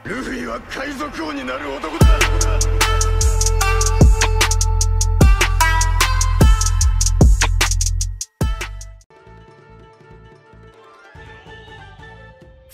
ルフィは海賊王になる男だ。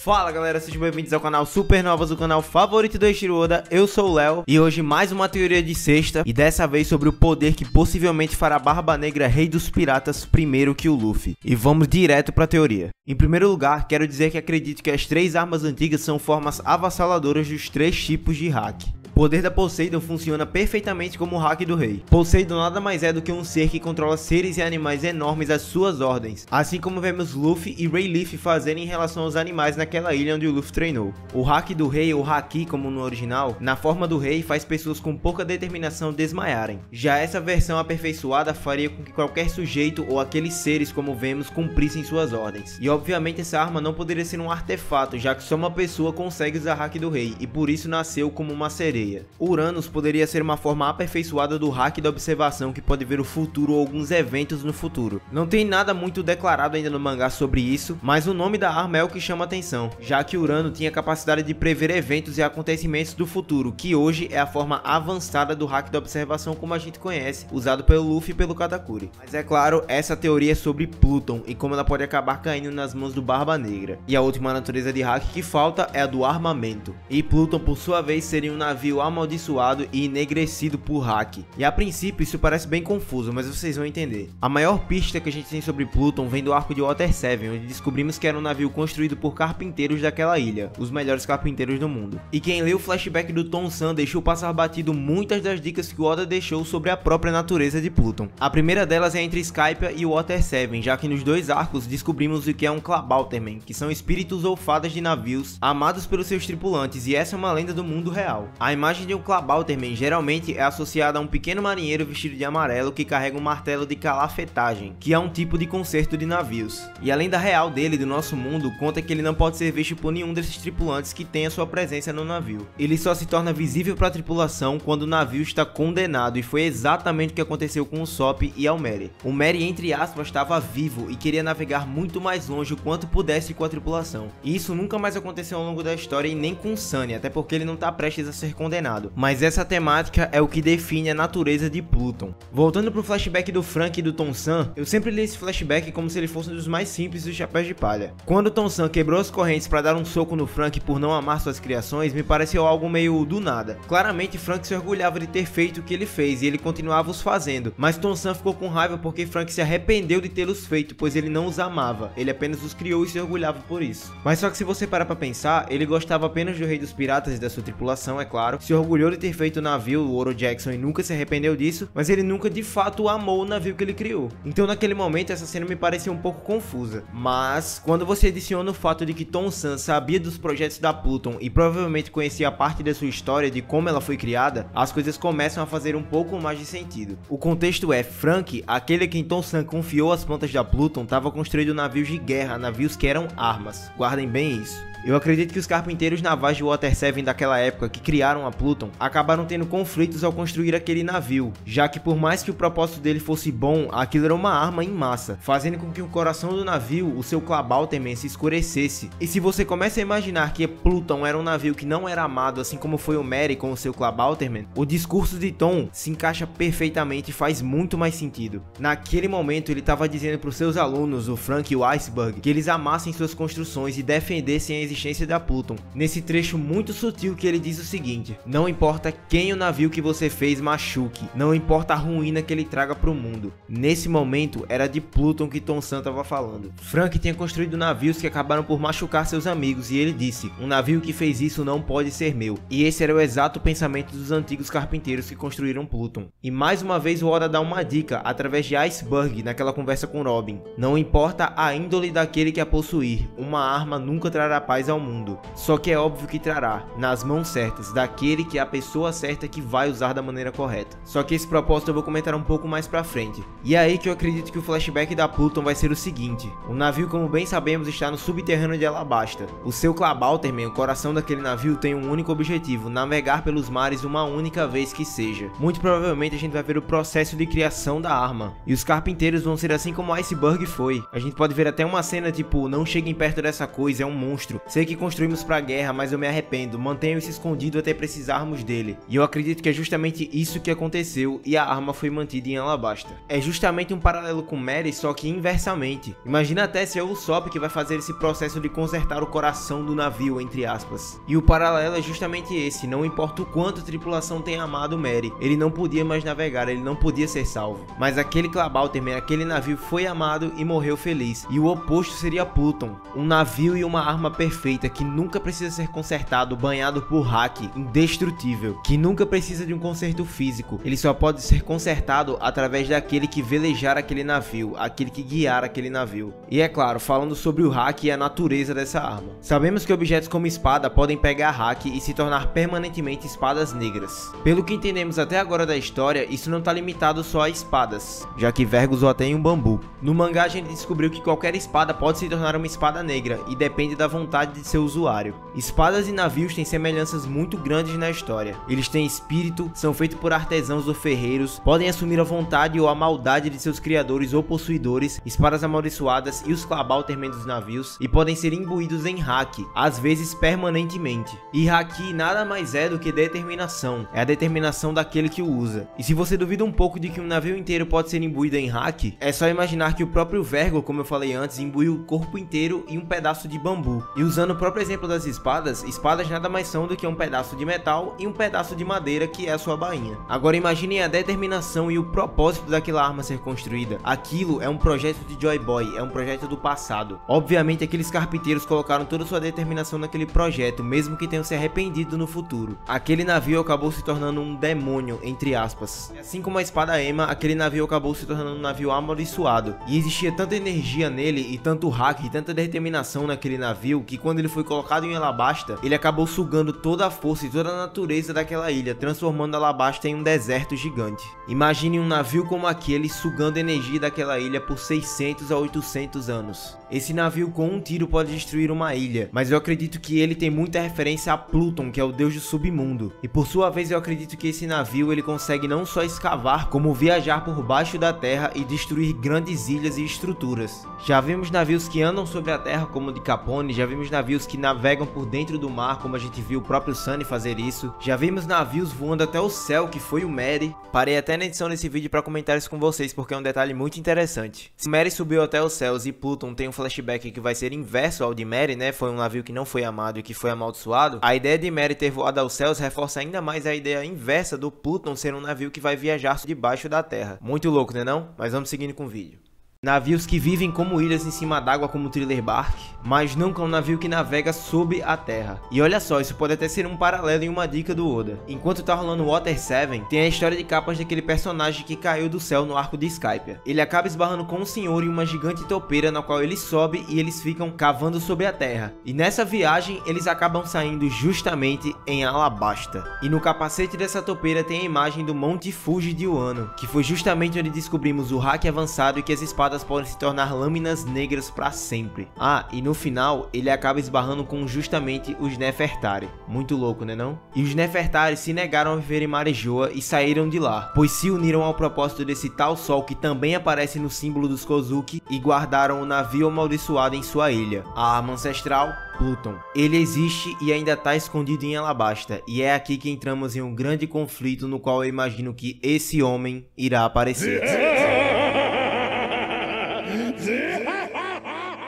Fala galera, sejam bem-vindos ao canal Supernovas, o canal favorito do Eiichiro Oda. Eu sou o Léo e hoje mais uma teoria de sexta, e dessa vez sobre o poder que possivelmente fará Barba Negra rei dos piratas primeiro que o Luffy. E vamos direto pra teoria. Em primeiro lugar, quero dizer que acredito que as três armas antigas são formas avassaladoras dos três tipos de hack. O poder da Poseidon funciona perfeitamente como o hack do rei. Poseidon nada mais é do que um ser que controla seres e animais enormes às suas ordens, assim como vemos Luffy e Rayleigh fazerem em relação aos animais naquela ilha onde o Luffy treinou. O hack do rei, ou haki como no original, na forma do rei faz pessoas com pouca determinação desmaiarem. Já essa versão aperfeiçoada faria com que qualquer sujeito ou aqueles seres como vemos cumprissem suas ordens. E obviamente essa arma não poderia ser um artefato, já que só uma pessoa consegue usar hack do rei, e por isso nasceu como uma sereia. Uranus poderia ser uma forma aperfeiçoada do hack da observação que pode ver o futuro ou alguns eventos no futuro. Não tem nada muito declarado ainda no mangá sobre isso, mas o nome da arma é o que chama atenção, já que Urano tinha a capacidade de prever eventos e acontecimentos do futuro, que hoje é a forma avançada do hack da observação como a gente conhece, usado pelo Luffy e pelo Katakuri. Mas é claro, essa teoria é sobre Pluton e como ela pode acabar caindo nas mãos do Barba Negra. E a última natureza de hack que falta é a do armamento. E Pluton por sua vez seria um navio amaldiçoado e enegrecido por hack. E a princípio isso parece bem confuso, mas vocês vão entender. A maior pista que a gente tem sobre Pluton vem do arco de Water 7, onde descobrimos que era um navio construído por carpinteiros daquela ilha, os melhores carpinteiros do mundo. E quem leu o flashback do Tom San deixou passar batido muitas das dicas que o Oda deixou sobre a própria natureza de Pluton. A primeira delas é entre Skypiea e Water 7, já que nos dois arcos descobrimos o que é um Clabauterman, que são espíritos ou fadas de navios amados pelos seus tripulantes, e essa é uma lenda do mundo real. A imagem de um Clabauterman geralmente é associada a um pequeno marinheiro vestido de amarelo que carrega um martelo de calafetagem, que é um tipo de conserto de navios. E a lenda real dele do nosso mundo conta que ele não pode ser visto por nenhum desses tripulantes que tenha sua presença no navio. Ele só se torna visível para a tripulação quando o navio está condenado, e foi exatamente o que aconteceu com o Sop e Almere. O Merry, entre aspas, estava vivo e queria navegar muito mais longe o quanto pudesse com a tripulação. E isso nunca mais aconteceu ao longo da história e nem com Sunny, até porque ele não está prestes a ser condenado. Mas essa temática é o que define a natureza de Pluton. Voltando pro flashback do Frank e do Tom San, eu sempre li esse flashback como se ele fosse um dos mais simples dos chapéus de palha. Quando Tom San quebrou as correntes para dar um soco no Frank por não amar suas criações, me pareceu algo meio do nada. Claramente Frank se orgulhava de ter feito o que ele fez e ele continuava os fazendo, mas Tom San ficou com raiva porque Frank se arrependeu de tê-los feito, pois ele não os amava, ele apenas os criou e se orgulhava por isso. Mas só que se você parar pra pensar, ele gostava apenas do rei dos piratas e da sua tripulação, é claro, se orgulhou de ter feito o navio, o Oro Jackson, e nunca se arrependeu disso, mas ele nunca de fato amou o navio que ele criou. Então naquele momento essa cena me parecia um pouco confusa, mas quando você adiciona o fato de que Tom San sabia dos projetos da Pluton e provavelmente conhecia parte da sua história, de como ela foi criada, as coisas começam a fazer um pouco mais de sentido. O contexto é, Frank, aquele a quem Tom San confiou as plantas da Pluton, estava construindo navios de guerra, navios que eram armas. Guardem bem isso. Eu acredito que os carpinteiros navais de Water 7 daquela época que criaram a Pluton acabaram tendo conflitos ao construir aquele navio, já que por mais que o propósito dele fosse bom, aquilo era uma arma em massa, fazendo com que o coração do navio, o seu Clabauterman, se escurecesse. E se você começa a imaginar que Pluton era um navio que não era amado, assim como foi o Merry com o seu Clabauterman, o discurso de Tom se encaixa perfeitamente e faz muito mais sentido. Naquele momento ele estava dizendo para os seus alunos, o Frank e o Iceberg, que eles amassem suas construções e defendessem a existência da Pluton. Nesse trecho muito sutil que ele diz o seguinte: não importa quem o navio que você fez machuque, não importa a ruína que ele traga para o mundo. Nesse momento era de Pluton que Tom San estava falando. Frank tinha construído navios que acabaram por machucar seus amigos e ele disse: um navio que fez isso não pode ser meu. E esse era o exato pensamento dos antigos carpinteiros que construíram Pluton. E mais uma vez o Oda dá uma dica através de Iceberg naquela conversa com Robin: não importa a índole daquele que a possuir, uma arma nunca trará paz ao mundo. Só que é óbvio que trará, nas mãos certas, daquele aquele que é a pessoa certa que vai usar da maneira correta. Só que esse propósito eu vou comentar um pouco mais pra frente. E é aí que eu acredito que o flashback da Pluton vai ser o seguinte: o navio, como bem sabemos, está no subterrâneo de Alabasta. O seu Clabalternman, o coração daquele navio, tem um único objetivo: navegar pelos mares uma única vez que seja. Muito provavelmente a gente vai ver o processo de criação da arma, e os carpinteiros vão ser assim como o Iceberg foi. A gente pode ver até uma cena tipo: não cheguem perto dessa coisa, é um monstro. Sei que construímos pra guerra, mas eu me arrependo. Mantenham isso escondido até precisarmos dele. E eu acredito que é justamente isso que aconteceu, e a arma foi mantida em Alabasta. É justamente um paralelo com Mary, só que inversamente. Imagina até se é o Usopp que vai fazer esse processo de consertar o coração do navio, entre aspas. E o paralelo é justamente esse: não importa o quanto a tripulação tenha amado Mary, ele não podia mais navegar, ele não podia ser salvo. Mas aquele Clabalternman, aquele navio foi amado e morreu feliz. E o oposto seria Pluton, um navio e uma arma perfeita que nunca precisa ser consertado, banhado por hack, indestrutível, que nunca precisa de um conserto físico. Ele só pode ser consertado através daquele que velejar aquele navio, aquele que guiar aquele navio. E é claro, falando sobre o hack e a natureza dessa arma. Sabemos que objetos como espada podem pegar hack e se tornar permanentemente espadas negras. Pelo que entendemos até agora da história, isso não está limitado só a espadas, já que Vergo usou até em um bambu. No mangá a gente descobriu que qualquer espada pode se tornar uma espada negra, e depende da vontade de seu usuário. Espadas e navios têm semelhanças muito grandes na história. Eles têm espírito, são feitos por artesãos ou ferreiros, podem assumir a vontade ou a maldade de seus criadores ou possuidores, espadas amaldiçoadas e os Clabalternmen dos navios, e podem ser imbuídos em haki, às vezes permanentemente. E haki nada mais é do que determinação, é a determinação daquele que o usa. E se você duvida um pouco de que um navio inteiro pode ser imbuído em haki, é só imaginar que o próprio Vergo, como eu falei antes, imbuiu o corpo inteiro em um pedaço de bambu. E usando o próprio exemplo das espadas, espadas nada mais são do que um pedaço de metal e um pedaço de madeira, que é a sua bainha. Agora imaginem a determinação e o propósito daquela arma ser construída. Aquilo é um projeto de Joy Boy, é um projeto do passado. Obviamente aqueles carpinteiros colocaram toda sua determinação naquele projeto, mesmo que tenham se arrependido no futuro. Aquele navio acabou se tornando um demônio, entre aspas. Assim como a espada Ema, aquele navio acabou se tornando um navio amaldiçoado. E existia tanta energia nele, e tanto hack, e tanta determinação naquele navio, que quando ele foi colocado em Alabasta, ele acabou sugando toda a força e toda a natureza daquela ilha, transformando Alabasta em um deserto gigante. Imagine um navio como aquele sugando energia daquela ilha por 600 a 800 anos. Esse navio com um tiro pode destruir uma ilha, mas eu acredito que ele tem muita referência a Pluton, que é o deus do submundo. E por sua vez eu acredito que esse navio ele consegue não só escavar, como viajar por baixo da terra e destruir grandes ilhas e estruturas. Já vimos navios que andam sobre a terra, como o de Capone, já vimos navios que navegam por dentro do mar, como a gente viu o próprio Sunny fazer isso. Já vimos navios voando até o céu, que foi o Mary. Parei até na edição desse vídeo para comentar isso com vocês, porque é um detalhe muito interessante. Se Mary subiu até os céus e Pluton tem um flashback que vai ser inverso ao de Mary, né? Foi um navio que não foi amado e que foi amaldiçoado. A ideia de Mary ter voado aos céus reforça ainda mais a ideia inversa do Pluton ser um navio que vai viajar debaixo da terra. Muito louco, né não? Mas vamos seguindo com o vídeo. Navios que vivem como ilhas em cima d'água, como o Thriller Bark, mas nunca um navio que navega sob a terra. E olha só, isso pode até ser um paralelo e uma dica do Oda. Enquanto tá rolando Water 7, tem a história de capas daquele personagem que caiu do céu no arco de Skypiea. Ele acaba esbarrando com um senhor em uma gigante topeira, na qual ele sobe e eles ficam cavando sob a terra. E nessa viagem, eles acabam saindo justamente em Alabasta. E no capacete dessa topeira tem a imagem do Monte Fuji de Wano, que foi justamente onde descobrimos o hack avançado e que as espadas podem se tornar lâminas negras para sempre. Ah, e no final ele acaba esbarrando com justamente os Nefertari. Muito louco, né não? E os Nefertari se negaram a viver em Marijoa e saíram de lá, pois se uniram ao propósito desse tal sol que também aparece no símbolo dos Kozuki e guardaram o navio amaldiçoado em sua ilha, a arma ancestral Pluton. Ele existe e ainda está escondido em Alabasta, e é aqui que entramos em um grande conflito no qual eu imagino que esse homem irá aparecer.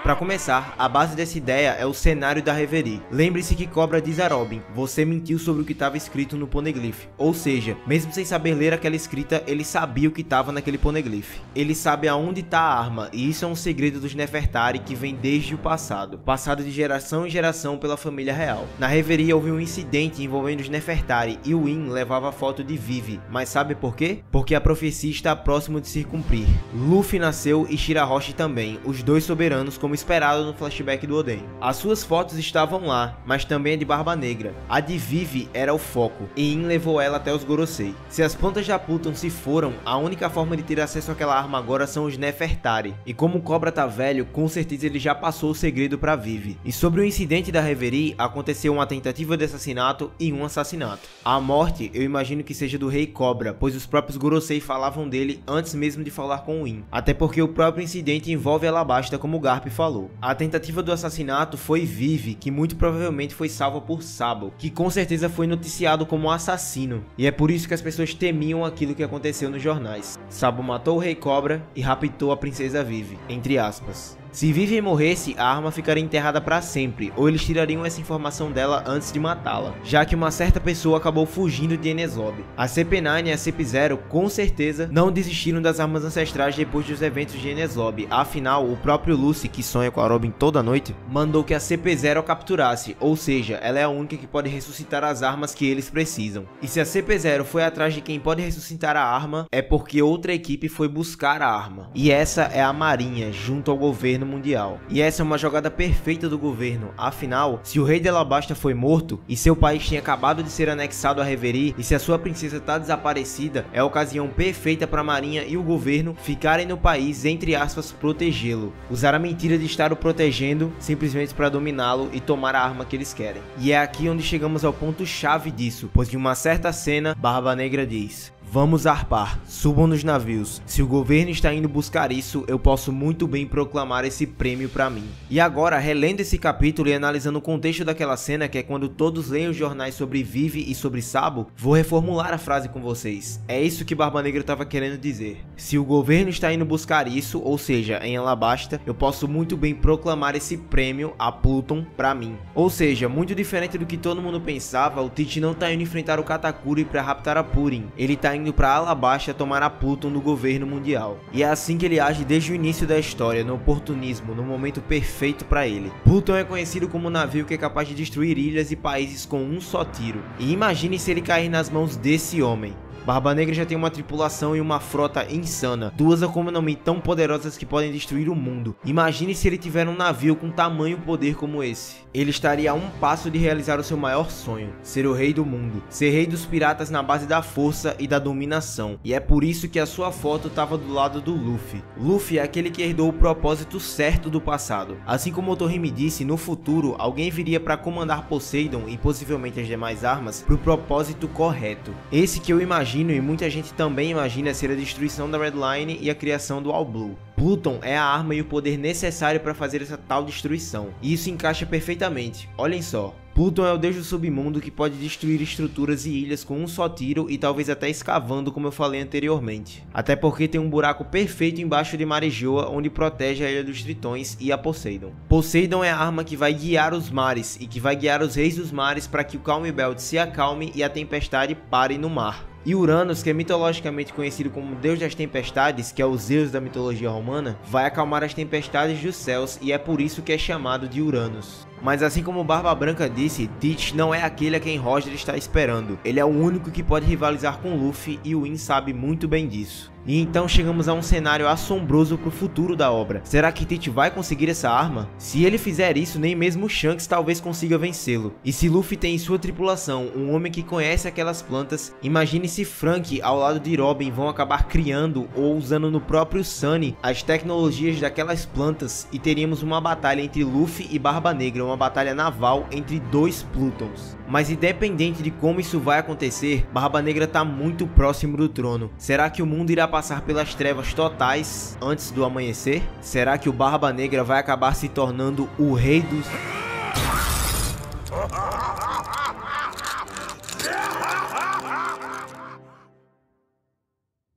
Para começar, a base dessa ideia é o cenário da Reverie. Lembre-se que Cobra diz a Robin: você mentiu sobre o que estava escrito no poneglyph. Ou seja, mesmo sem saber ler aquela escrita, ele sabia o que estava naquele poneglyph. Ele sabe aonde está a arma, e isso é um segredo dos Nefertari que vem desde o passado, passado de geração em geração pela família real. Na Reverie houve um incidente envolvendo os Nefertari e o In levava a foto de Vivi, mas sabe por quê? Porque a profecia está próximo de se cumprir. Luffy nasceu e Shirahoshi também, os dois soberanos como esperado no flashback do Oden. As suas fotos estavam lá, mas também a de Barba Negra. A de Vivi era o foco, e In levou ela até os Gorosei. Se as plantas da Pluton se foram, a única forma de ter acesso àquela arma agora são os Nefertari. E como o Cobra tá velho, com certeza ele já passou o segredo pra Vivi. E sobre o incidente da Reverie, aconteceu uma tentativa de assassinato e um assassinato. A morte, eu imagino que seja do Rei Cobra, pois os próprios Gorosei falavam dele antes mesmo de falar com o In. Até porque o próprio incidente envolve Alabasta, como o Garp falou. A tentativa do assassinato foi Vivi, que muito provavelmente foi salva por Sabo, que com certeza foi noticiado como assassino. E é por isso que as pessoas temiam aquilo que aconteceu nos jornais. Sabo matou o Rei Cobra e raptou a princesa Vivi, entre aspas. Se Vivi morresse, a arma ficaria enterrada para sempre, ou eles tirariam essa informação dela antes de matá-la, já que uma certa pessoa acabou fugindo de Enezob. A CP9 e a CP0 com certeza não desistiram das armas ancestrais depois dos eventos de Enezob, afinal o próprio Lucy, que sonha com a Robin toda noite, mandou que a CP0 a capturasse, ou seja, ela é a única que pode ressuscitar as armas que eles precisam. E se a CP0 foi atrás de quem pode ressuscitar a arma, é porque outra equipe foi buscar a arma. E essa é a Marinha, junto ao governo mundial. E essa é uma jogada perfeita do governo, afinal, se o rei de Alabasta foi morto, e seu país tinha acabado de ser anexado a Reverie, e se a sua princesa está desaparecida, é a ocasião perfeita para a Marinha e o governo ficarem no país, entre aspas, protegê-lo. Usar a mentira de estar o protegendo, simplesmente para dominá-lo e tomar a arma que eles querem. E é aqui onde chegamos ao ponto chave disso, pois em uma certa cena, Barba Negra diz: "Vamos arpar, subam nos navios. Se o governo está indo buscar isso, eu posso muito bem proclamar esse prêmio pra mim." E agora, relendo esse capítulo e analisando o contexto daquela cena, que é quando todos leem os jornais sobre Vivi e sobre Sabo, vou reformular a frase com vocês. É isso que Barba Negra estava querendo dizer. Se o governo está indo buscar isso, ou seja, em Alabasta, eu posso muito bem proclamar esse prêmio a Pluton pra mim. Ou seja, muito diferente do que todo mundo pensava, o Tite não tá indo enfrentar o Katakuri pra raptar a Purin. Ele tá indo para Alabasta tomar a Pluton do governo mundial. E é assim que ele age desde o início da história, no oportunismo, no momento perfeito para ele. Pluton é conhecido como um navio que é capaz de destruir ilhas e países com um só tiro. E imagine se ele cair nas mãos desse homem. Barba Negra já tem uma tripulação e uma frota insana, duas economias tão poderosas que podem destruir o mundo. Imagine se ele tiver um navio com tamanho poder como esse. Ele estaria a um passo de realizar o seu maior sonho, ser o rei do mundo, ser rei dos piratas na base da força e da dominação. E é por isso que a sua foto estava do lado do Luffy. Luffy é aquele que herdou o propósito certo do passado. Assim como o Torrime disse, no futuro alguém viria para comandar Poseidon e possivelmente as demais armas para o propósito correto. Esse que eu imagino e muita gente também imagina ser a destruição da Red Line e a criação do All Blue. Pluton é a arma e o poder necessário para fazer essa tal destruição, e isso encaixa perfeitamente. Olhem só, Pluton é o deus do submundo que pode destruir estruturas e ilhas com um só tiro e talvez até escavando, como eu falei anteriormente. Até porque tem um buraco perfeito embaixo de Marijoa onde protege a Ilha dos Tritões e a Poseidon. Poseidon é a arma que vai guiar os mares e que vai guiar os reis dos mares para que o Calm Belt se acalme e a tempestade pare no mar. E Uranus, que é mitologicamente conhecido como Deus das Tempestades, que é o Zeus da mitologia romana, vai acalmar as tempestades dos céus e é por isso que é chamado de Uranus. Mas assim como Barba Branca disse, Tite não é aquele a quem Roger está esperando. Ele é o único que pode rivalizar com Luffy e o In sabe muito bem disso. E então chegamos a um cenário assombroso para o futuro da obra. Será que Tite vai conseguir essa arma? Se ele fizer isso, nem mesmo Shanks talvez consiga vencê-lo. E se Luffy tem em sua tripulação um homem que conhece aquelas plantas, imagine se Franky ao lado de Robin vão acabar criando ou usando no próprio Sunny as tecnologias daquelas plantas e teríamos uma batalha entre Luffy e Barba Negra, uma batalha naval entre dois Plutons. Mas independente de como isso vai acontecer, Barba Negra está muito próximo do trono. Será que o mundo irá passar pelas trevas totais antes do amanhecer? Será que o Barba Negra vai acabar se tornando o rei dos...